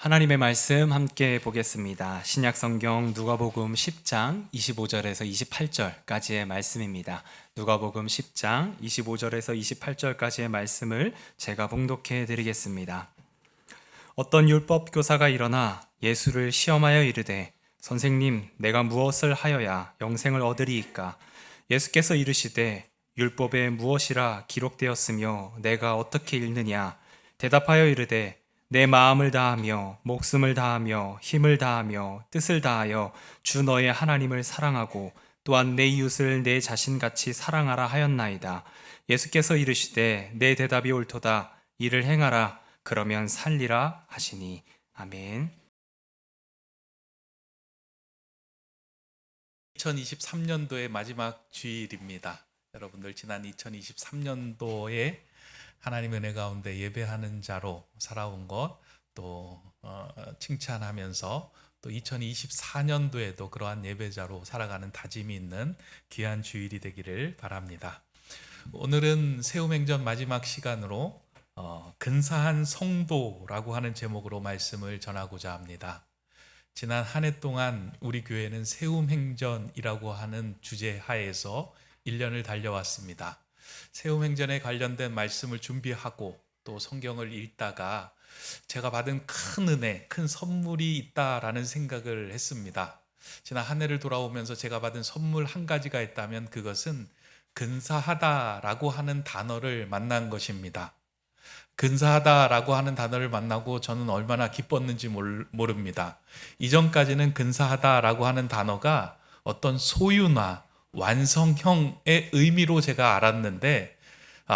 하나님의 말씀 함께 보겠습니다. 신약 성경 누가복음 10장 25절에서 28절까지의 말씀입니다. 누가복음 10장 25절에서 28절까지의 말씀을 제가 봉독해 드리겠습니다. 어떤 율법 교사가 일어나 예수를 시험하여 이르되 선생님, 내가 무엇을 하여야 영생을 얻으리이까? 예수께서 이르시되 율법에 무엇이라 기록되었으며 내가 어떻게 읽느냐? 대답하여 이르되 내 마음을 다하며 목숨을 다하며 힘을 다하며 뜻을 다하여 주 너의 하나님을 사랑하고 또한 내 이웃을 내 자신같이 사랑하라 하였나이다. 예수께서 이르시되 내 대답이 옳도다. 이를 행하라. 그러면 살리라 하시니. 아멘. 2023년도의 마지막 주일입니다. 여러분들 지난 2023년도에 하나님의 은혜 가운데 예배하는 자로 살아온 것 또 칭찬하면서 또 2024년도에도 그러한 예배자로 살아가는 다짐이 있는 귀한 주일이 되기를 바랍니다. 오늘은 세움행전 마지막 시간으로 근사한 성도라고 하는 제목으로 말씀을 전하고자 합니다. 지난 한 해 동안 우리 교회는 세움행전이라고 하는 주제 하에서 1년을 달려왔습니다. 세움행전에 관련된 말씀을 준비하고 또 성경을 읽다가 제가 받은 큰 은혜, 큰 선물이 있다라는 생각을 했습니다. 지난 한 해를 돌아오면서 제가 받은 선물 한 가지가 있다면 그것은 근사하다라고 하는 단어를 만난 것입니다. 근사하다라고 하는 단어를 만나고 저는 얼마나 기뻤는지 모릅니다. 이전까지는 근사하다라고 하는 단어가 어떤 소유나 완성형의 의미로 제가 알았는데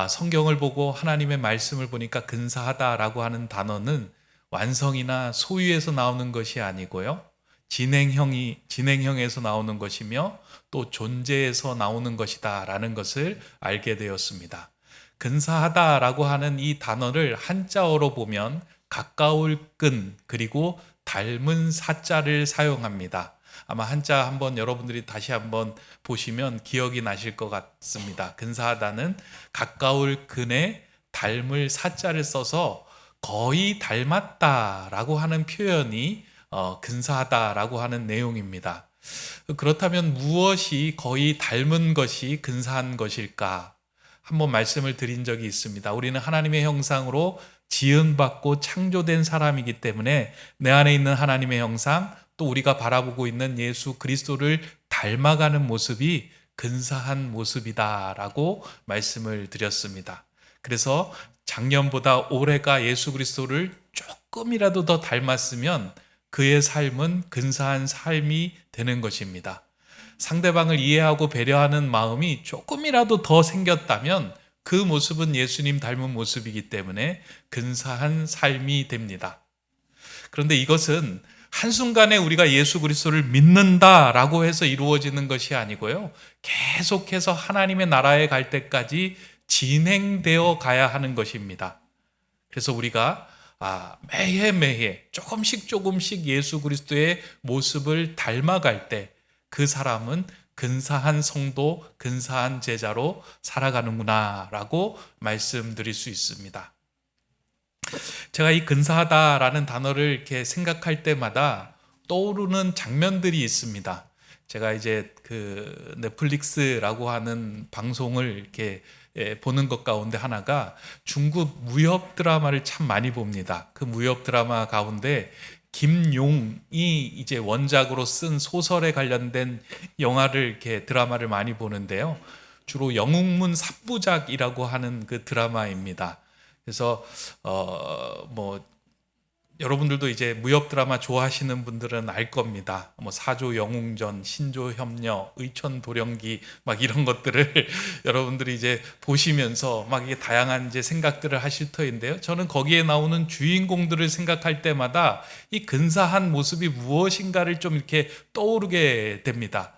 성경을 보고 하나님의 말씀을 보니까 근사하다라고 하는 단어는 완성이나 소유에서 나오는 것이 아니고요. 진행형에서 나오는 것이며 또 존재에서 나오는 것이다 라는 것을 알게 되었습니다. 근사하다라고 하는 이 단어를 한자어로 보면 가까울 근 그리고 닮은 사자를 사용합니다. 아마 한자 한번 여러분들이 다시 한번 보시면 기억이 나실 것 같습니다. 근사하다는 가까울 근에 닮을 사자를 써서 거의 닮았다라고 하는 표현이 근사하다라고 하는 내용입니다. 그렇다면 무엇이 거의 닮은 것이 근사한 것일까? 한번 말씀을 드린 적이 있습니다. 우리는 하나님의 형상으로 지음받고 창조된 사람이기 때문에 내 안에 있는 하나님의 형상 또 우리가 바라보고 있는 예수 그리스도를 닮아가는 모습이 근사한 모습이다라고 말씀을 드렸습니다. 그래서 작년보다 올해가 예수 그리스도를 조금이라도 더 닮았으면 그의 삶은 근사한 삶이 되는 것입니다. 상대방을 이해하고 배려하는 마음이 조금이라도 더 생겼다면 그 모습은 예수님 닮은 모습이기 때문에 근사한 삶이 됩니다. 그런데 이것은 한순간에 우리가 예수 그리스도를 믿는다라고 해서 이루어지는 것이 아니고요. 계속해서 하나님의 나라에 갈 때까지 진행되어 가야 하는 것입니다. 그래서 우리가 매해 조금씩 예수 그리스도의 모습을 닮아갈 때 그 사람은 근사한 성도, 근사한 제자로 살아가는구나 라고 말씀드릴 수 있습니다. 제가 이 근사하다라는 단어를 이렇게 생각할 때마다 떠오르는 장면들이 있습니다. 제가 이제 그 넷플릭스라고 하는 방송을 이렇게 보는 것 가운데 하나가 중국 무협 드라마를 참 많이 봅니다. 그 무협 드라마 가운데 김용이 이제 원작으로 쓴 소설에 관련된 영화를 이렇게 드라마를 많이 보는데요. 주로 영웅문 삽부작이라고 하는 그 드라마입니다. 그래서 여러분들도 이제 무협 드라마 좋아하시는 분들은 알 겁니다. 사조 영웅전, 신조 협녀, 의천 도령기 막 이런 것들을 여러분들이 이제 보시면서 막 이게 다양한 이제 생각들을 하실 터인데요. 저는 거기에 나오는 주인공들을 생각할 때마다 이 근사한 모습이 무엇인가를 좀 이렇게 떠오르게 됩니다.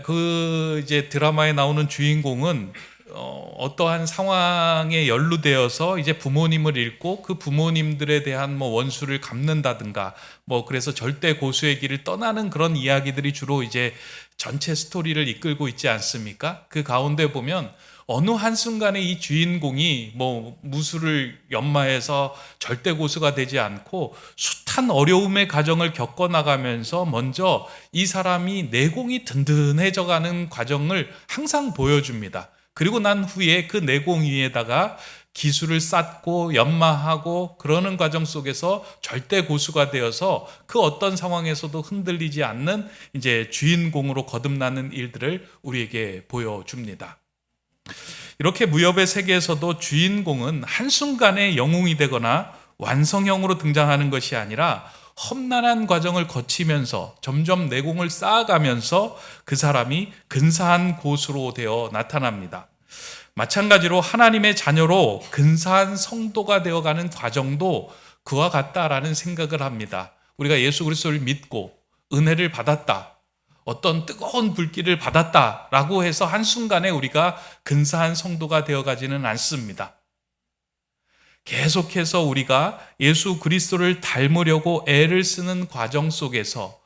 그 이제 드라마에 나오는 주인공은 어떠한 상황에 연루되어서 이제 부모님을 잃고 그 부모님들에 대한 뭐 원수를 갚는다든가 뭐 그래서 절대 고수의 길을 떠나는 그런 이야기들이 주로 이제 전체 스토리를 이끌고 있지 않습니까? 그 가운데 보면 어느 한순간에 이 주인공이 뭐 무술을 연마해서 절대 고수가 되지 않고 숱한 어려움의 과정을 겪어나가면서 먼저 이 사람이 내공이 든든해져가는 과정을 항상 보여줍니다. 그리고 난 후에 그 내공 위에다가 기술을 쌓고 연마하고 그러는 과정 속에서 절대 고수가 되어서 그 어떤 상황에서도 흔들리지 않는 이제 주인공으로 거듭나는 일들을 우리에게 보여줍니다. 이렇게 무협의 세계에서도 주인공은 한순간에 영웅이 되거나 완성형으로 등장하는 것이 아니라 험난한 과정을 거치면서 점점 내공을 쌓아가면서 그 사람이 근사한 고수로 되어 나타납니다. 마찬가지로 하나님의 자녀로 근사한 성도가 되어가는 과정도 그와 같다라는 생각을 합니다. 우리가 예수 그리스도를 믿고 은혜를 받았다, 어떤 뜨거운 불길을 받았다라고 해서 한순간에 우리가 근사한 성도가 되어가지는 않습니다. 계속해서 우리가 예수 그리스도를 닮으려고 애를 쓰는 과정 속에서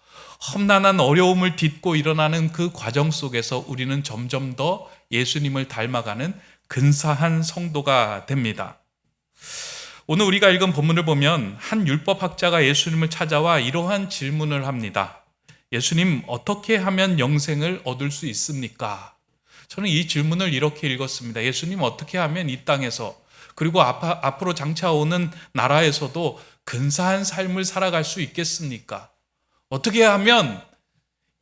험난한 어려움을 딛고 일어나는 그 과정 속에서 우리는 점점 더 예수님을 닮아가는 근사한 성도가 됩니다. 오늘 우리가 읽은 본문을 보면 한 율법학자가 예수님을 찾아와 이러한 질문을 합니다. 예수님, 어떻게 하면 영생을 얻을 수 있습니까? 저는 이 질문을 이렇게 읽었습니다. 예수님, 어떻게 하면 이 땅에서 그리고 앞으로 장차 오는 나라에서도 근사한 삶을 살아갈 수 있겠습니까? 어떻게 하면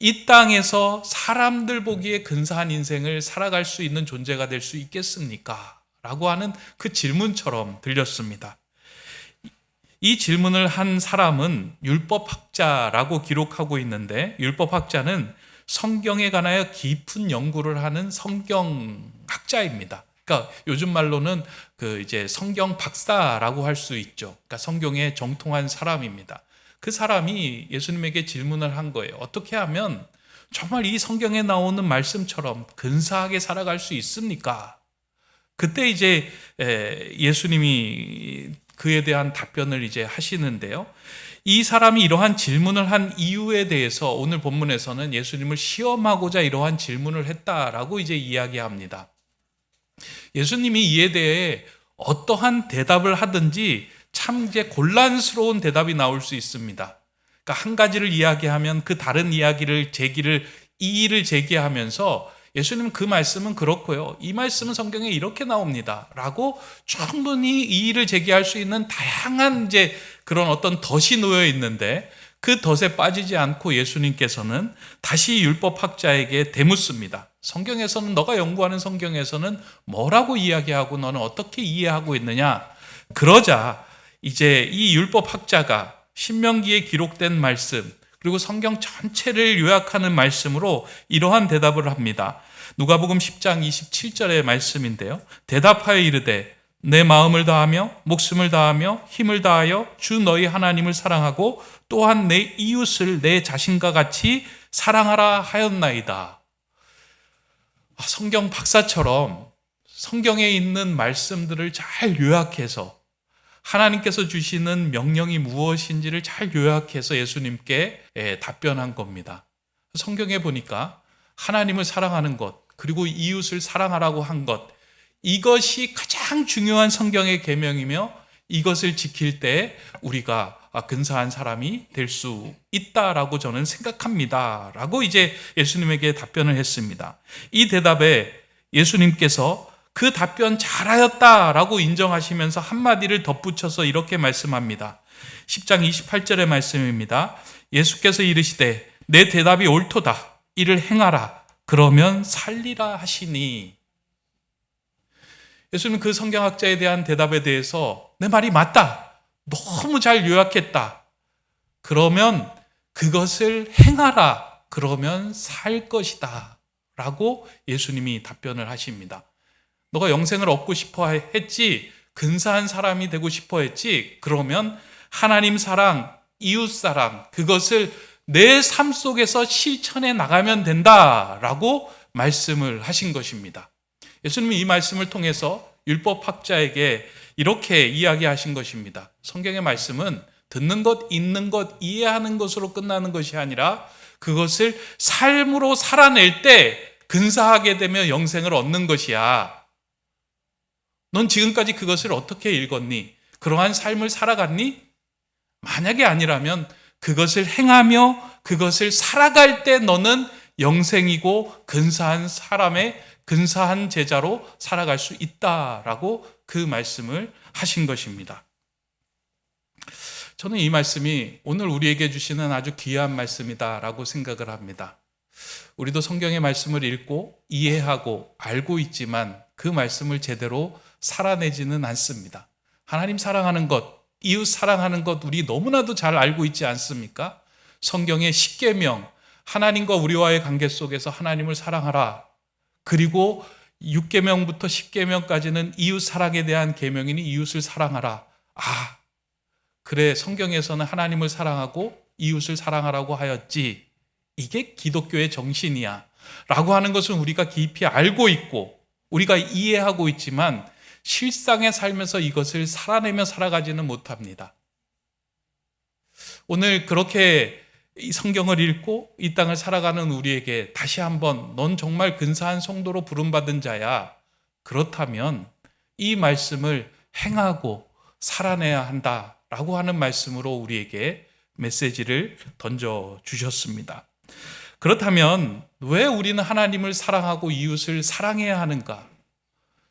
이 땅에서 사람들 보기에 근사한 인생을 살아갈 수 있는 존재가 될 수 있겠습니까? 라고 하는 그 질문처럼 들렸습니다. 이 질문을 한 사람은 율법학자라고 기록하고 있는데, 율법학자는 성경에 관하여 깊은 연구를 하는 성경학자입니다. 그러니까 요즘 말로는 이제 성경 박사라고 할 수 있죠. 그러니까 성경에 정통한 사람입니다. 그 사람이 예수님에게 질문을 한 거예요. 어떻게 하면 정말 이 성경에 나오는 말씀처럼 근사하게 살아갈 수 있습니까? 그때 이제 예수님이 그에 대한 답변을 이제 하시는데요. 이 사람이 이러한 질문을 한 이유에 대해서 오늘 본문에서는 예수님을 시험하고자 이러한 질문을 했다라고 이제 이야기합니다. 예수님이 이에 대해 어떠한 대답을 하든지 참 이제 곤란스러운 대답이 나올 수 있습니다. 그러니까 한 가지를 이야기하면 그 다른 이야기를 이의를 제기하면서 예수님은 그 말씀은 그렇고요, 이 말씀은 성경에 이렇게 나옵니다 라고 충분히 이의를 제기할 수 있는 다양한 이제 그런 어떤 덫이 놓여 있는데, 그 덫에 빠지지 않고 예수님께서는 다시 율법학자에게 되묻습니다. 성경에서는, 너가 연구하는 성경에서는 뭐라고 이야기하고 너는 어떻게 이해하고 있느냐? 그러자 이제 이 율법학자가 신명기에 기록된 말씀 그리고 성경 전체를 요약하는 말씀으로 이러한 대답을 합니다. 누가복음 10장 27절의 말씀인데요. 대답하여 이르되 내 마음을 다하며 목숨을 다하며 힘을 다하여 주 너희 하나님을 사랑하고 또한 내 이웃을 내 자신과 같이 사랑하라 하였나이다. 성경 박사처럼 성경에 있는 말씀들을 잘 요약해서 하나님께서 주시는 명령이 무엇인지를 잘 요약해서 예수님께 답변한 겁니다. 성경에 보니까 하나님을 사랑하는 것, 그리고 이웃을 사랑하라고 한 것, 이것이 가장 중요한 성경의 계명이며 이것을 지킬 때 우리가 근사한 사람이 될 수 있다라고 저는 생각합니다 라고 이제 예수님에게 답변을 했습니다. 이 대답에 예수님께서 그 답변 잘하였다라고 인정하시면서 한마디를 덧붙여서 이렇게 말씀합니다. 10장 28절의 말씀입니다. 예수께서 이르시되 내 대답이 옳도다. 이를 행하라. 그러면 살리라 하시니. 예수님은 그 성경학자에 대한 대답에 대해서 내 말이 맞다. 너무 잘 요약했다. 그러면 그것을 행하라. 그러면 살 것이다. 라고 예수님이 답변을 하십니다. 너가 영생을 얻고 싶어 했지, 근사한 사람이 되고 싶어 했지, 그러면 하나님 사랑, 이웃 사랑, 그것을 내 삶 속에서 실천해 나가면 된다라고 말씀을 하신 것입니다. 예수님이 이 말씀을 통해서 율법학자에게 이렇게 이야기하신 것입니다. 성경의 말씀은 듣는 것, 읽는 것, 이해하는 것으로 끝나는 것이 아니라 그것을 삶으로 살아낼 때 근사하게 되며 영생을 얻는 것이야. 넌 지금까지 그것을 어떻게 읽었니? 그러한 삶을 살아갔니? 만약에 아니라면 그것을 행하며 그것을 살아갈 때 너는 영생이고 근사한 사람의 근사한 제자로 살아갈 수 있다라고 그 말씀을 하신 것입니다. 저는 이 말씀이 오늘 우리에게 주시는 아주 귀한 말씀이다라고 생각을 합니다. 우리도 성경의 말씀을 읽고 이해하고 알고 있지만 그 말씀을 제대로 살아내지는 않습니다. 하나님 사랑하는 것, 이웃 사랑하는 것 우리 너무나도 잘 알고 있지 않습니까? 성경의 10계명, 하나님과 우리와의 관계 속에서 하나님을 사랑하라. 그리고 6계명부터 10계명까지는 이웃 사랑에 대한 계명이니 이웃을 사랑하라. 아, 그래, 성경에서는 하나님을 사랑하고 이웃을 사랑하라고 하였지. 이게 기독교의 정신이야 라고 하는 것은 우리가 깊이 알고 있고 우리가 이해하고 있지만 실상의 삶에서 이것을 살아내며 살아가지는 못합니다. 오늘 그렇게 이 성경을 읽고 이 땅을 살아가는 우리에게 다시 한번 넌 정말 근사한 성도로 부름받은 자야. 그렇다면 이 말씀을 행하고 살아내야 한다라고 하는 말씀으로 우리에게 메시지를 던져주셨습니다. 그렇다면 왜 우리는 하나님을 사랑하고 이웃을 사랑해야 하는가?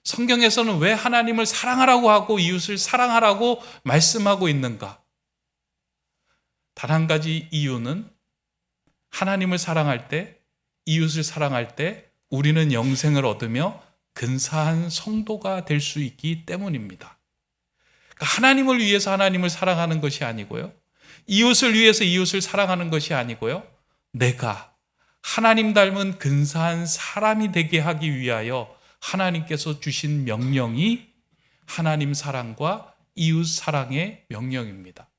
성경에서는 왜 하나님을 사랑하라고 하고 이웃을 사랑하라고 말씀하고 있는가? 단 한 가지 이유는 하나님을 사랑할 때, 이웃을 사랑할 때 우리는 영생을 얻으며 근사한 성도가 될 수 있기 때문입니다. 그러니까 하나님을 위해서 하나님을 사랑하는 것이 아니고요. 이웃을 위해서 이웃을 사랑하는 것이 아니고요. 내가 하나님 닮은 근사한 사람이 되게 하기 위하여 하나님께서 주신 명령이 하나님 사랑과 이웃 사랑의 명령입니다.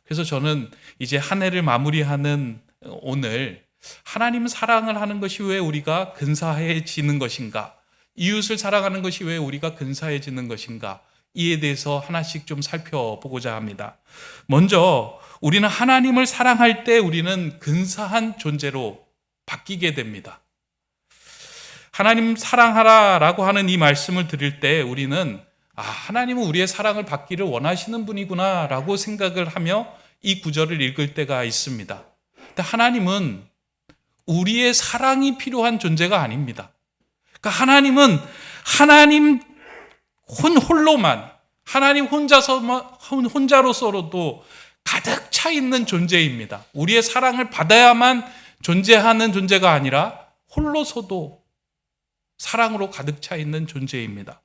그래서 저는 이제 한 해를 마무리하는 오늘 하나님 사랑을 하는 것이 왜 우리가 근사해지는 것인가? 이웃을 사랑하는 것이 왜 우리가 근사해지는 것인가? 이에 대해서 하나씩 좀 살펴보고자 합니다. 먼저 우리는 하나님을 사랑할 때 우리는 근사한 존재로 바뀌게 됩니다. 하나님 사랑하라라고 하는 이 말씀을 들을 때 우리는 하나님은 우리의 사랑을 받기를 원하시는 분이구나 라고 생각을 하며 이 구절을 읽을 때가 있습니다. 근데 하나님은 우리의 사랑이 필요한 존재가 아닙니다. 그러니까 하나님은 하나님 홀로만, 하나님 혼자로서도 가득 차 있는 존재입니다. 우리의 사랑을 받아야만 존재하는 존재가 아니라 홀로서도 사랑으로 가득 차 있는 존재입니다.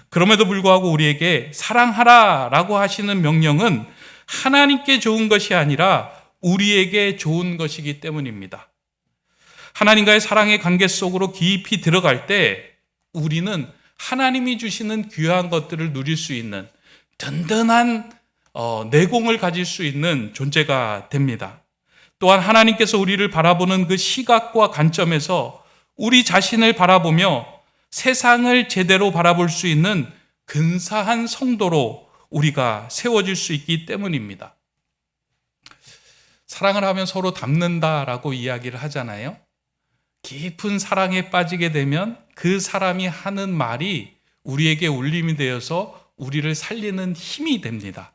그럼에도 불구하고 우리에게 사랑하라라고 하시는 명령은 하나님께 좋은 것이 아니라 우리에게 좋은 것이기 때문입니다. 하나님과의 사랑의 관계 속으로 깊이 들어갈 때 우리는 하나님이 주시는 귀한 것들을 누릴 수 있는 든든한 내공을 가질 수 있는 존재가 됩니다. 또한 하나님께서 우리를 바라보는 그 시각과 관점에서 우리 자신을 바라보며 세상을 제대로 바라볼 수 있는 근사한 성도로 우리가 세워질 수 있기 때문입니다. 사랑을 하면 서로 닮는다라고 이야기를 하잖아요. 깊은 사랑에 빠지게 되면 그 사람이 하는 말이 우리에게 울림이 되어서 우리를 살리는 힘이 됩니다.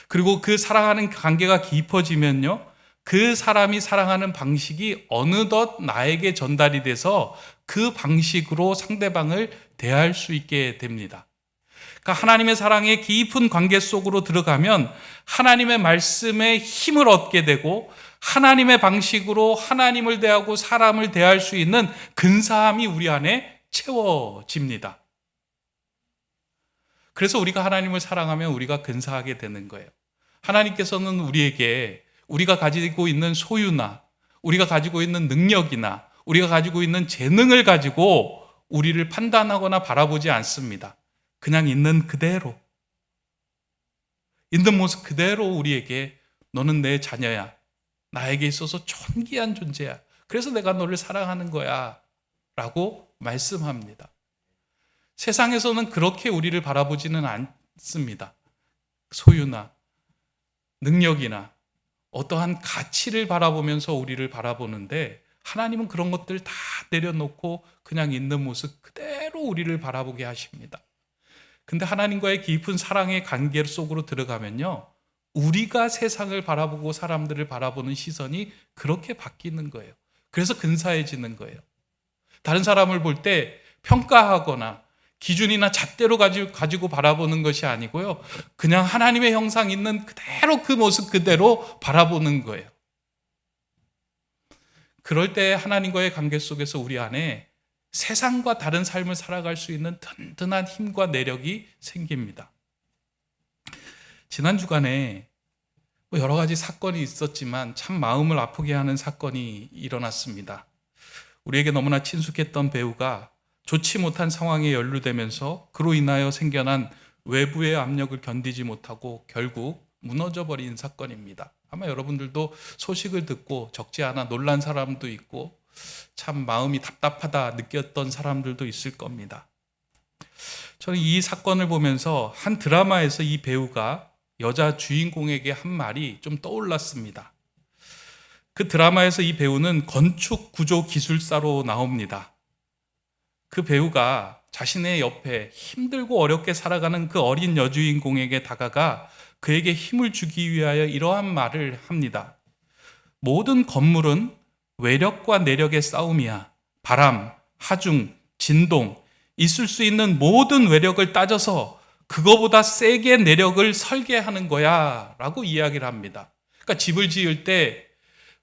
그리고 그 사랑하는 관계가 깊어지면요, 그 사람이 사랑하는 방식이 어느덧 나에게 전달이 돼서 그 방식으로 상대방을 대할 수 있게 됩니다. 그러니까 하나님의 사랑의 깊은 관계 속으로 들어가면 하나님의 말씀에 힘을 얻게 되고 하나님의 방식으로 하나님을 대하고 사람을 대할 수 있는 근사함이 우리 안에 채워집니다. 그래서 우리가 하나님을 사랑하면 우리가 근사하게 되는 거예요. 하나님께서는 우리에게 우리가 가지고 있는 소유나 우리가 가지고 있는 능력이나 우리가 가지고 있는 재능을 가지고 우리를 판단하거나 바라보지 않습니다. 그냥 있는 그대로, 있는 모습 그대로 우리에게 너는 내 자녀야. 나에게 있어서 존귀한 존재야. 그래서 내가 너를 사랑하는 거야. 라고 말씀합니다. 세상에서는 그렇게 우리를 바라보지는 않습니다. 소유나 능력이나 어떠한 가치를 바라보면서 우리를 바라보는데, 하나님은 그런 것들 다 내려놓고 그냥 있는 모습 그대로 우리를 바라보게 하십니다. 근데 하나님과의 깊은 사랑의 관계 속으로 들어가면요, 우리가 세상을 바라보고 사람들을 바라보는 시선이 그렇게 바뀌는 거예요. 그래서 근사해지는 거예요. 다른 사람을 볼 때 평가하거나 기준이나 잣대로 가지고 바라보는 것이 아니고요, 그냥 하나님의 형상 있는 그대로 그 모습 그대로 바라보는 거예요. 그럴 때 하나님과의 관계 속에서 우리 안에 세상과 다른 삶을 살아갈 수 있는 든든한 힘과 내력이 생깁니다. 지난 주간에 여러 가지 사건이 있었지만 참 마음을 아프게 하는 사건이 일어났습니다. 우리에게 너무나 친숙했던 배우가 좋지 못한 상황에 연루되면서 그로 인하여 생겨난 외부의 압력을 견디지 못하고 결국 무너져 버린 사건입니다. 아마 여러분들도 소식을 듣고 적지 않아 놀란 사람도 있고 참 마음이 답답하다 느꼈던 사람들도 있을 겁니다. 저는 이 사건을 보면서 한 드라마에서 이 배우가 여자 주인공에게 한 말이 좀 떠올랐습니다. 그 드라마에서 이 배우는 건축 구조 기술사로 나옵니다. 그 배우가 자신의 옆에 힘들고 어렵게 살아가는 그 어린 여주인공에게 다가가 그에게 힘을 주기 위하여 이러한 말을 합니다. 모든 건물은 외력과 내력의 싸움이야. 바람, 하중, 진동, 있을 수 있는 모든 외력을 따져서 그거보다 세게 내력을 설계하는 거야 라고 이야기를 합니다. 그러니까 집을 지을 때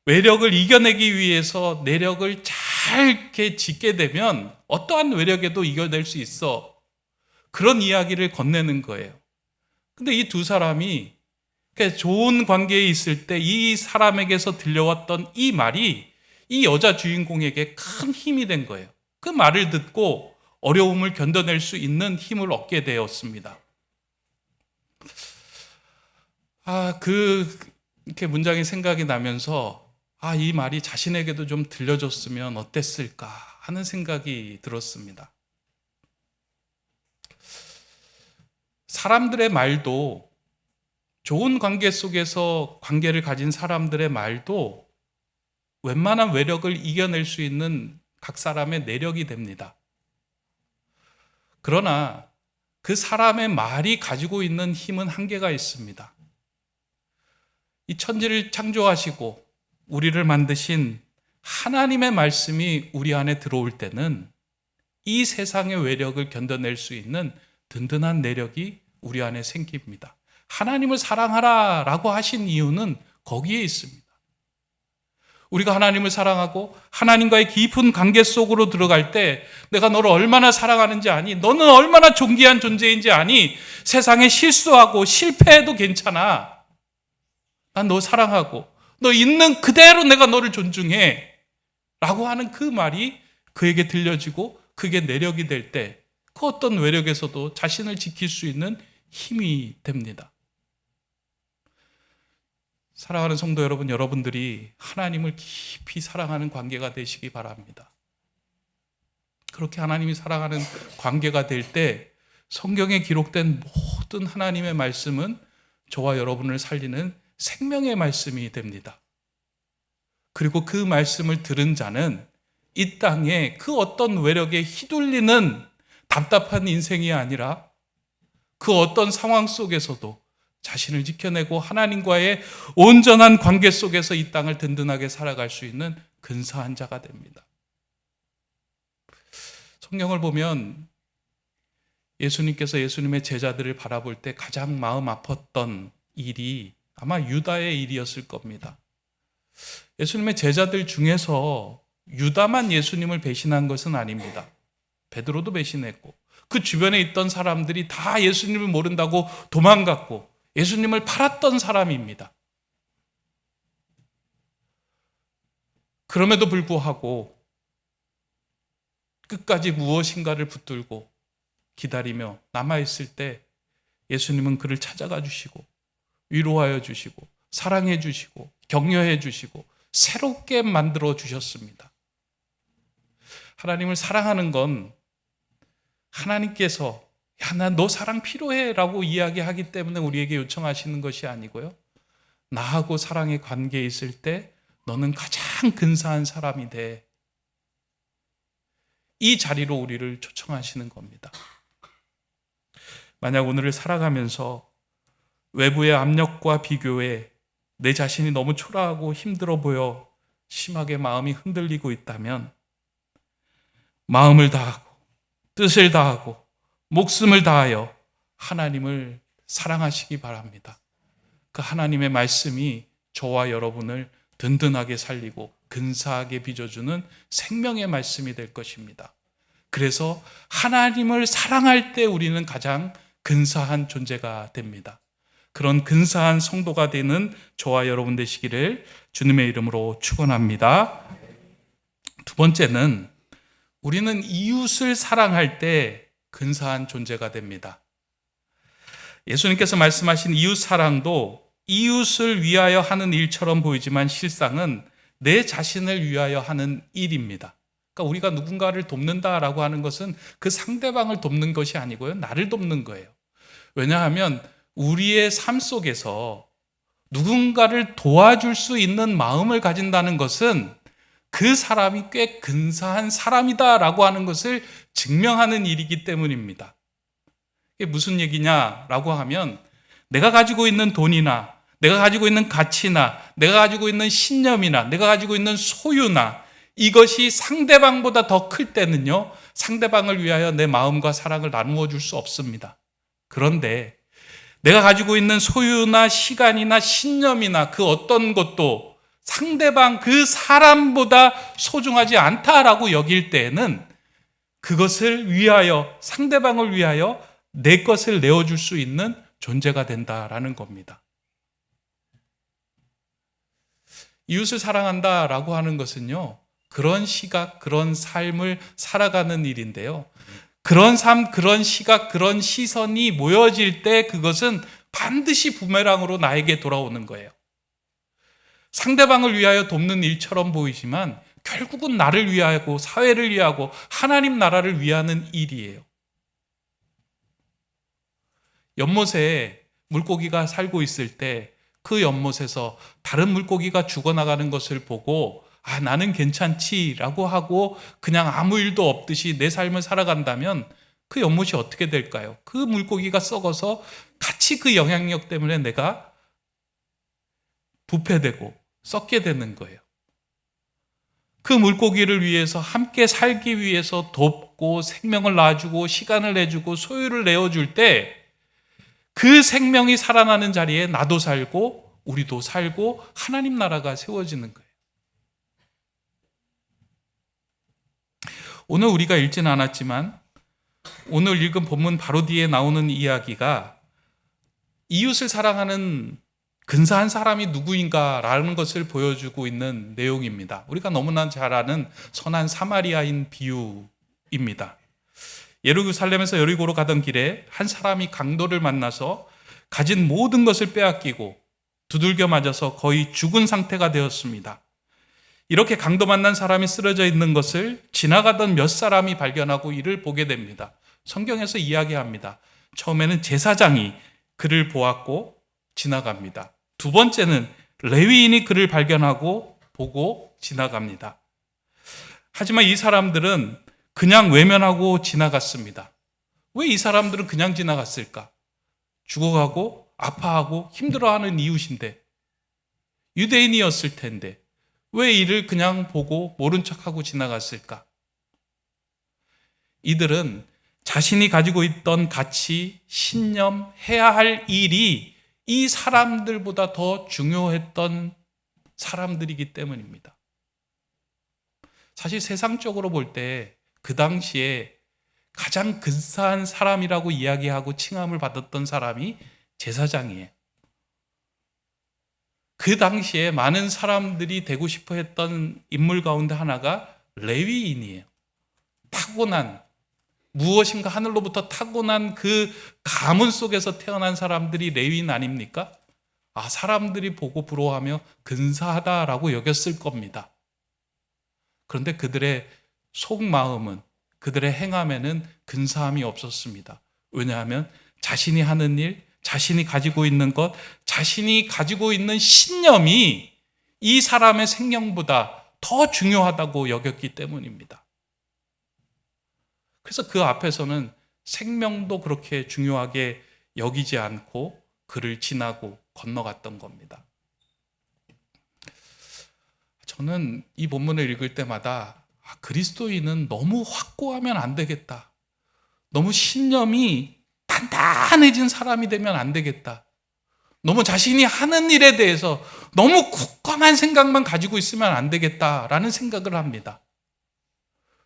외력을 이겨내기 위해서 내력을 잘 이렇게 짓게 되면 어떠한 외력에도 이겨낼 수 있어. 그런 이야기를 건네는 거예요. 근데 이 두 사람이 좋은 관계에 있을 때 이 사람에게서 들려왔던 이 말이 이 여자 주인공에게 큰 힘이 된 거예요. 그 말을 듣고 어려움을 견뎌낼 수 있는 힘을 얻게 되었습니다. 이렇게 문장이 생각이 나면서 이 말이 자신에게도 좀 들려줬으면 어땠을까 하는 생각이 들었습니다. 사람들의 말도, 좋은 관계 속에서 관계를 가진 사람들의 말도 웬만한 외력을 이겨낼 수 있는 각 사람의 내력이 됩니다. 그러나 그 사람의 말이 가지고 있는 힘은 한계가 있습니다. 이 천지를 창조하시고 우리를 만드신 하나님의 말씀이 우리 안에 들어올 때는 이 세상의 외력을 견뎌낼 수 있는 든든한 내력이 우리 안에 생깁니다. 하나님을 사랑하라 라고 하신 이유는 거기에 있습니다. 우리가 하나님을 사랑하고 하나님과의 깊은 관계 속으로 들어갈 때 내가 너를 얼마나 사랑하는지 아니? 너는 얼마나 존귀한 존재인지 아니? 세상에 실수하고 실패해도 괜찮아. 난 너 사랑하고 너 있는 그대로 내가 너를 존중해 라고 하는 그 말이 그에게 들려지고 그게 내력이 될 때 그 어떤 외력에서도 자신을 지킬 수 있는 힘이 됩니다. 사랑하는 성도 여러분, 여러분들이 하나님을 깊이 사랑하는 관계가 되시기 바랍니다. 그렇게 하나님이 사랑하는 관계가 될 때 성경에 기록된 모든 하나님의 말씀은 저와 여러분을 살리는 생명의 말씀이 됩니다. 그리고 그 말씀을 들은 자는 이 땅에 그 어떤 외력에 휘둘리는 답답한 인생이 아니라 그 어떤 상황 속에서도 자신을 지켜내고 하나님과의 온전한 관계 속에서 이 땅을 든든하게 살아갈 수 있는 근사한 자가 됩니다. 성경을 보면 예수님께서 예수님의 제자들을 바라볼 때 가장 마음 아팠던 일이 아마 유다의 일이었을 겁니다. 예수님의 제자들 중에서 유다만 예수님을 배신한 것은 아닙니다. 베드로도 배신했고 그 주변에 있던 사람들이 다 예수님을 모른다고 도망갔고 예수님을 팔았던 사람입니다. 그럼에도 불구하고 끝까지 무엇인가를 붙들고 기다리며 남아있을 때 예수님은 그를 찾아가 주시고 위로하여 주시고 사랑해 주시고 격려해 주시고 새롭게 만들어 주셨습니다. 하나님을 사랑하는 건 하나님께서 야, 나 너 사랑 필요해 라고 이야기하기 때문에 우리에게 요청하시는 것이 아니고요. 나하고 사랑의 관계에 있을 때 너는 가장 근사한 사람이 돼. 이 자리로 우리를 초청하시는 겁니다. 만약 오늘을 살아가면서 외부의 압력과 비교에 내 자신이 너무 초라하고 힘들어 보여 심하게 마음이 흔들리고 있다면 마음을 다하고 뜻을 다하고 목숨을 다하여 하나님을 사랑하시기 바랍니다. 그 하나님의 말씀이 저와 여러분을 든든하게 살리고 근사하게 빚어주는 생명의 말씀이 될 것입니다. 그래서 하나님을 사랑할 때 우리는 가장 근사한 존재가 됩니다. 그런 근사한 성도가 되는 저와 여러분 되시기를 주님의 이름으로 축원합니다. 두 번째는 우리는 이웃을 사랑할 때 근사한 존재가 됩니다. 예수님께서 말씀하신 이웃 사랑도 이웃을 위하여 하는 일처럼 보이지만 실상은 내 자신을 위하여 하는 일입니다. 그러니까 우리가 누군가를 돕는다라고 하는 것은 그 상대방을 돕는 것이 아니고요. 나를 돕는 거예요. 왜냐하면 우리의 삶 속에서 누군가를 도와줄 수 있는 마음을 가진다는 것은 그 사람이 꽤 근사한 사람이다라고 하는 것을 증명하는 일이기 때문입니다. 이게 무슨 얘기냐라고 하면 내가 가지고 있는 돈이나 내가 가지고 있는 가치나 내가 가지고 있는 신념이나 내가 가지고 있는 소유나 이것이 상대방보다 더 클 때는요, 상대방을 위하여 내 마음과 사랑을 나누어 줄 수 없습니다. 그런데 내가 가지고 있는 소유나 시간이나 신념이나 그 어떤 것도 상대방 그 사람보다 소중하지 않다라고 여길 때에는 그것을 위하여, 상대방을 위하여 내 것을 내어줄 수 있는 존재가 된다라는 겁니다. 이웃을 사랑한다라고 하는 것은요, 그런 시각, 그런 삶을 살아가는 일인데요. 그런 삶, 그런 시각, 그런 시선이 모여질 때 그것은 반드시 부메랑으로 나에게 돌아오는 거예요. 상대방을 위하여 돕는 일처럼 보이지만 결국은 나를 위하고 사회를 위하고 하나님 나라를 위하는 일이에요. 연못에 물고기가 살고 있을 때 그 연못에서 다른 물고기가 죽어나가는 것을 보고 아, 나는 괜찮지라고 하고 그냥 아무 일도 없듯이 내 삶을 살아간다면 그 연못이 어떻게 될까요? 그 물고기가 썩어서 같이 그 영향력 때문에 내가 부패되고 썩게 되는 거예요. 그 물고기를 위해서 함께 살기 위해서 돕고 생명을 놔주고 시간을 내주고 소유를 내어줄 때 그 생명이 살아나는 자리에 나도 살고 우리도 살고 하나님 나라가 세워지는 거예요. 오늘 우리가 읽지는 않았지만 오늘 읽은 본문 바로 뒤에 나오는 이야기가 이웃을 사랑하는 근사한 사람이 누구인가라는 것을 보여주고 있는 내용입니다. 우리가 너무나 잘 아는 선한 사마리아인 비유입니다. 예루살렘에서 여리고로 가던 길에 한 사람이 강도를 만나서 가진 모든 것을 빼앗기고 두들겨 맞아서 거의 죽은 상태가 되었습니다. 이렇게 강도 만난 사람이 쓰러져 있는 것을 지나가던 몇 사람이 발견하고 이를 보게 됩니다. 성경에서 이야기합니다. 처음에는 제사장이 그를 보았고 지나갑니다. 두 번째는 레위인이 그를 발견하고 보고 지나갑니다. 하지만 이 사람들은 그냥 외면하고 지나갔습니다. 왜 이 사람들은 그냥 지나갔을까? 죽어가고 아파하고 힘들어하는 이웃인데, 유대인이었을 텐데 왜 이를 그냥 보고 모른 척하고 지나갔을까? 이들은 자신이 가지고 있던 가치, 신념, 해야 할 일이 이 사람들보다 더 중요했던 사람들이기 때문입니다. 사실 세상적으로 볼 때 그 당시에 가장 근사한 사람이라고 이야기하고 칭함을 받았던 사람이 제사장이에요. 그 당시에 많은 사람들이 되고 싶어 했던 인물 가운데 하나가 레위인이에요. 타고난, 무엇인가 하늘로부터 타고난 그 가문 속에서 태어난 사람들이 레위인 아닙니까? 아, 사람들이 보고 부러워하며 근사하다라고 여겼을 겁니다. 그런데 그들의 속마음은, 그들의 행함에는 근사함이 없었습니다. 왜냐하면 자신이 하는 일, 자신이 가지고 있는 것, 자신이 가지고 있는 신념이 이 사람의 생명보다 더 중요하다고 여겼기 때문입니다. 그래서 그 앞에서는 생명도 그렇게 중요하게 여기지 않고 그를 지나고 건너갔던 겁니다. 저는 이 본문을 읽을 때마다 그리스도인은 너무 확고하면 안 되겠다. 너무 신념이 단단해진 사람이 되면 안 되겠다. 너무 자신이 하는 일에 대해서 너무 굳건한 생각만 가지고 있으면 안 되겠다라는 생각을 합니다.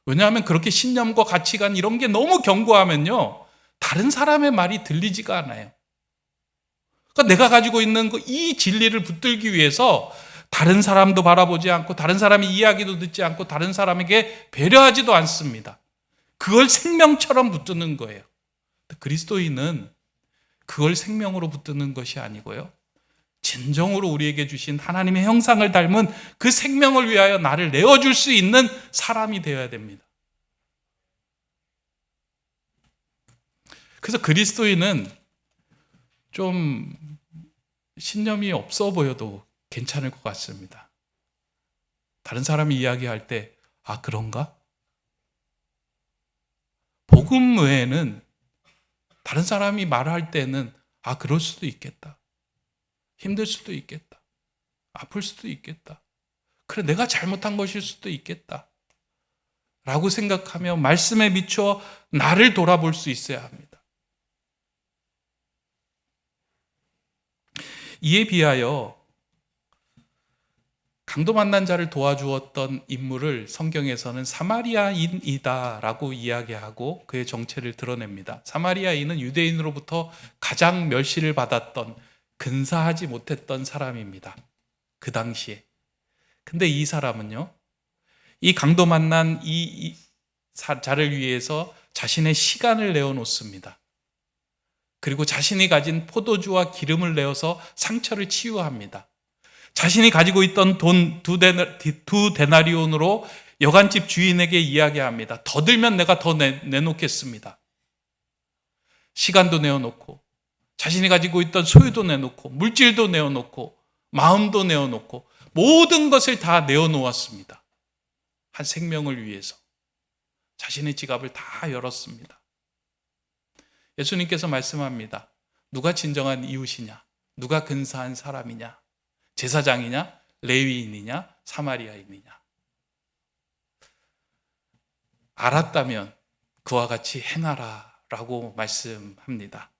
왜냐하면 그렇게 신념과 가치관 이런 게 너무 견고하면요, 다른 사람의 말이 들리지가 않아요. 그러니까 내가 가지고 있는 이 진리를 붙들기 위해서 다른 사람도 바라보지 않고 다른 사람의 이야기도 듣지 않고 다른 사람에게 배려하지도 않습니다. 그걸 생명처럼 붙드는 거예요. 그리스도인은 그걸 생명으로 붙드는 것이 아니고요, 진정으로 우리에게 주신 하나님의 형상을 닮은 그 생명을 위하여 나를 내어줄 수 있는 사람이 되어야 됩니다. 그래서 그리스도인은 좀 신념이 없어 보여도 괜찮을 것 같습니다. 다른 사람이 이야기할 때 그런가? 복음 외에는 다른 사람이 말할 때는 그럴 수도 있겠다. 힘들 수도 있겠다. 아플 수도 있겠다. 그래, 내가 잘못한 것일 수도 있겠다. 라고 생각하며 말씀에 비추어 나를 돌아볼 수 있어야 합니다. 이에 비하여 강도 만난 자를 도와주었던 인물을 성경에서는 사마리아인이다라고 이야기하고 그의 정체를 드러냅니다. 사마리아인은 유대인으로부터 가장 멸시를 받았던, 근사하지 못했던 사람입니다. 그 당시에. 근데 이 사람은요, 이 강도 만난 이 자를 위해서 자신의 시간을 내어놓습니다. 그리고 자신이 가진 포도주와 기름을 내어서 상처를 치유합니다. 자신이 가지고 있던 돈 두 데나리온으로 여관집 주인에게 이야기합니다. 더 들면 내가 더 내놓겠습니다. 시간도 내어놓고, 자신이 가지고 있던 소유도 내놓고, 물질도 내어놓고, 마음도 내어놓고, 모든 것을 다 내어놓았습니다. 한 생명을 위해서 자신의 지갑을 다 열었습니다. 예수님께서 말씀합니다. 누가 진정한 이웃이냐? 누가 근사한 사람이냐? 제사장이냐? 레위인이냐? 사마리아인이냐? 알았다면 그와 같이 행하라 라고 말씀합니다.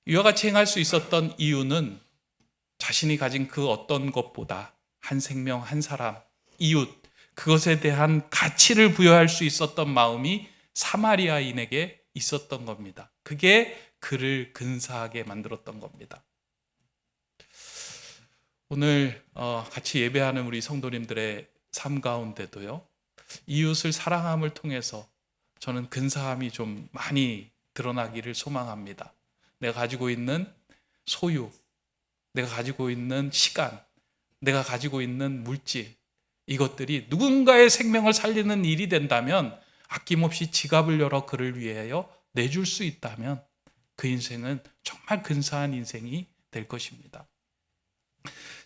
이와 같이 행할 수 있었던 이유는 자신이 가진 그 어떤 것보다 한 생명, 한 사람, 이웃, 그것에 대한 가치를 부여할 수 있었던 마음이 사마리아인에게 있었던 겁니다. 그게 그를 근사하게 만들었던 겁니다. 오늘 같이 예배하는 우리 성도님들의 삶 가운데도요, 이웃을 사랑함을 통해서 저는 근사함이 좀 많이 드러나기를 소망합니다. 내가 가지고 있는 소유, 내가 가지고 있는 시간, 내가 가지고 있는 물질, 이것들이 누군가의 생명을 살리는 일이 된다면, 아낌없이 지갑을 열어 그를 위하여 내줄 수 있다면 그 인생은 정말 근사한 인생이 될 것입니다.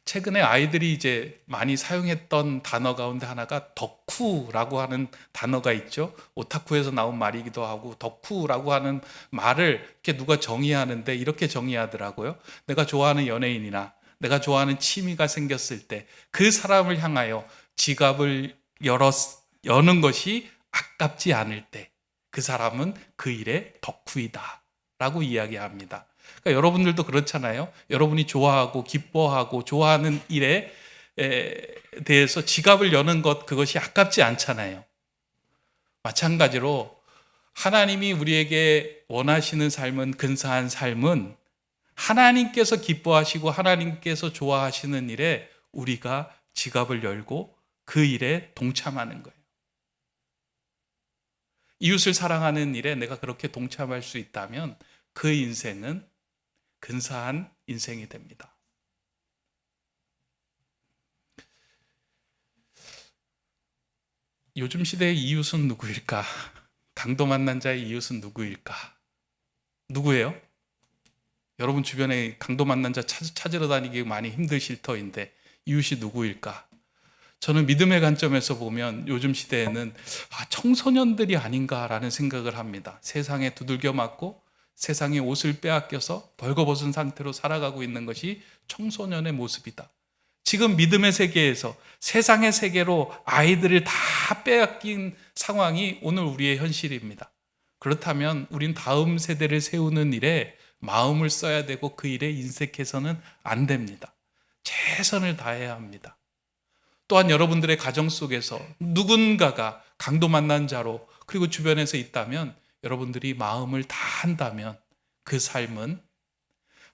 최근에 아이들이 이제 많이 사용했던 단어 가운데 하나가 덕후라고 하는 단어가 있죠. 오타쿠에서 나온 말이기도 하고, 덕후라고 하는 말을 이렇게 누가 정의하는데 이렇게 정의하더라고요. 내가 좋아하는 연예인이나 내가 좋아하는 취미가 생겼을 때 그 사람을 향하여 지갑을 여는 것이 아깝지 않을 때 그 사람은 그 일의 덕후이다 라고 이야기합니다. 그러니까 여러분들도 그렇잖아요. 여러분이 좋아하고 기뻐하고 좋아하는 일에 대해서 지갑을 여는 것, 그것이 아깝지 않잖아요. 마찬가지로 하나님이 우리에게 원하시는 삶은, 근사한 삶은 하나님께서 기뻐하시고 하나님께서 좋아하시는 일에 우리가 지갑을 열고 그 일에 동참하는 거예요. 이웃을 사랑하는 일에 내가 그렇게 동참할 수 있다면 그 인생은 근사한 인생이 됩니다. 요즘 시대의 이웃은 누구일까? 강도 만난 자의 이웃은 누구일까? 누구예요? 여러분 주변에 강도 만난 자 찾으러 다니기 많이 힘드실 터인데 이웃이 누구일까? 저는 믿음의 관점에서 보면 요즘 시대에는 청소년들이 아닌가라는 생각을 합니다. 세상에 두들겨 맞고 세상의 옷을 빼앗겨서 벌거벗은 상태로 살아가고 있는 것이 청소년의 모습이다. 지금 믿음의 세계에서 세상의 세계로 아이들을 다 빼앗긴 상황이 오늘 우리의 현실입니다. 그렇다면 우린 다음 세대를 세우는 일에 마음을 써야 되고 그 일에 인색해서는 안 됩니다. 최선을 다해야 합니다. 또한 여러분들의 가정 속에서 누군가가 강도 만난 자로 그리고 주변에서 있다면 여러분들이 마음을 다한다면 그 삶은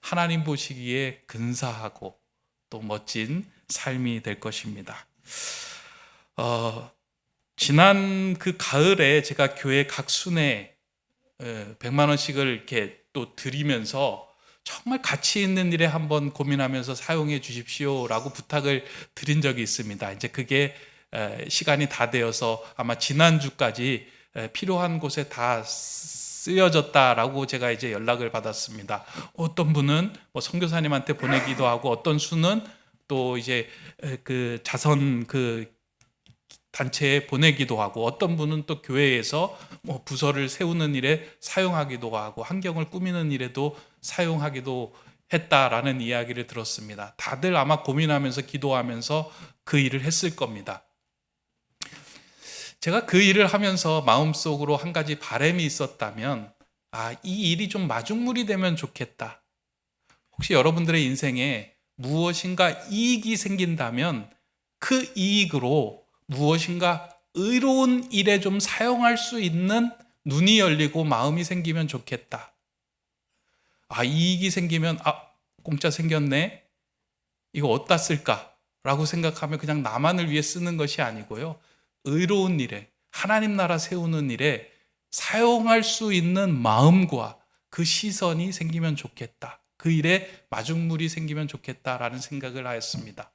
하나님 보시기에 근사하고 또 멋진 삶이 될 것입니다. 지난 그 가을에 제가 교회 각 순회 100만 원씩을 이렇게 또 드리면서 정말 가치 있는 일에 한번 고민하면서 사용해 주십시오라고 부탁을 드린 적이 있습니다. 이제 그게 시간이 다 되어서 아마 지난주까지 필요한 곳에 다 쓰여졌다라고 제가 이제 연락을 받았습니다. 어떤 분은 뭐 선교사님한테 보내기도 하고 어떤 수는 또 이제 그 자선 그 단체에 보내기도 하고 어떤 분은 또 교회에서 뭐 부서를 세우는 일에 사용하기도 하고 환경을 꾸미는 일에도 사용하기도 했다라는 이야기를 들었습니다. 다들 아마 고민하면서 기도하면서 그 일을 했을 겁니다. 제가 그 일을 하면서 마음속으로 한 가지 바람이 있었다면 이 일이 좀 마중물이 되면 좋겠다. 혹시 여러분들의 인생에 무엇인가 이익이 생긴다면 그 이익으로 무엇인가 의로운 일에 좀 사용할 수 있는 눈이 열리고 마음이 생기면 좋겠다. 이익이 생기면 공짜 생겼네. 이거 어디다 쓸까? 라고 생각하면 그냥 나만을 위해 쓰는 것이 아니고요. 의로운 일에 하나님 나라 세우는 일에 사용할 수 있는 마음과 그 시선이 생기면 좋겠다. 그 일에 마중물이 생기면 좋겠다라는 생각을 하였습니다.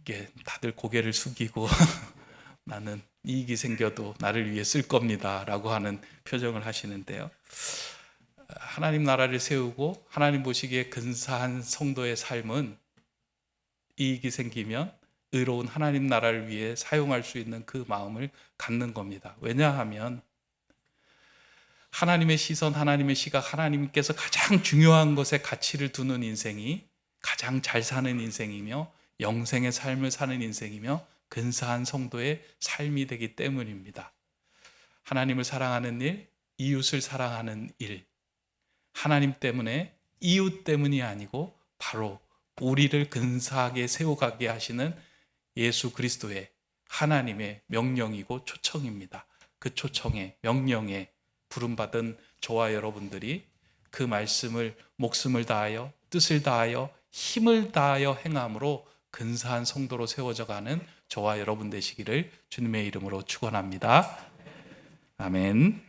이게 다들 고개를 숙이고 나는 이익이 생겨도 나를 위해 쓸 겁니다 라고 하는 표정을 하시는데요. 하나님 나라를 세우고 하나님 보시기에 근사한 성도의 삶은 이익이 생기면 의로운 하나님 나라를 위해 사용할 수 있는 그 마음을 갖는 겁니다. 왜냐하면 하나님의 시선, 하나님의 시각, 하나님께서 가장 중요한 것에 가치를 두는 인생이 가장 잘 사는 인생이며 영생의 삶을 사는 인생이며 근사한 성도의 삶이 되기 때문입니다. 하나님을 사랑하는 일, 이웃을 사랑하는 일, 하나님 때문에 이웃 때문이 아니고 바로 우리를 근사하게 세워가게 하시는 예수 그리스도의 하나님의 명령이고 초청입니다. 그 초청에 명령에 부름받은 저와 여러분들이 그 말씀을 목숨을 다하여 뜻을 다하여 힘을 다하여 행함으로 근사한 성도로 세워져 가는 저와 여러분 되시기를 주님의 이름으로 축원합니다. 아멘.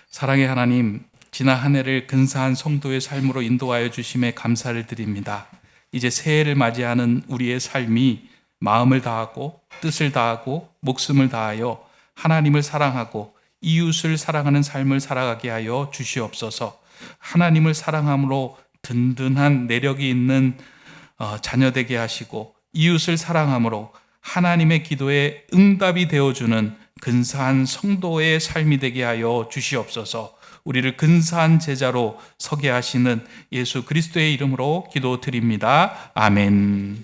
사랑의 하나님, 지난 한 해를 근사한 성도의 삶으로 인도하여 주심에 감사를 드립니다. 이제 새해를 맞이하는 우리의 삶이 마음을 다하고 뜻을 다하고 목숨을 다하여 하나님을 사랑하고 이웃을 사랑하는 삶을 살아가게 하여 주시옵소서. 하나님을 사랑함으로 든든한 내력이 있는 자녀 되게 하시고 이웃을 사랑함으로 하나님의 기도에 응답이 되어주는 근사한 성도의 삶이 되게 하여 주시옵소서. 우리를 근사한 제자로 서게 하시는 예수 그리스도의 이름으로 기도드립니다. 아멘.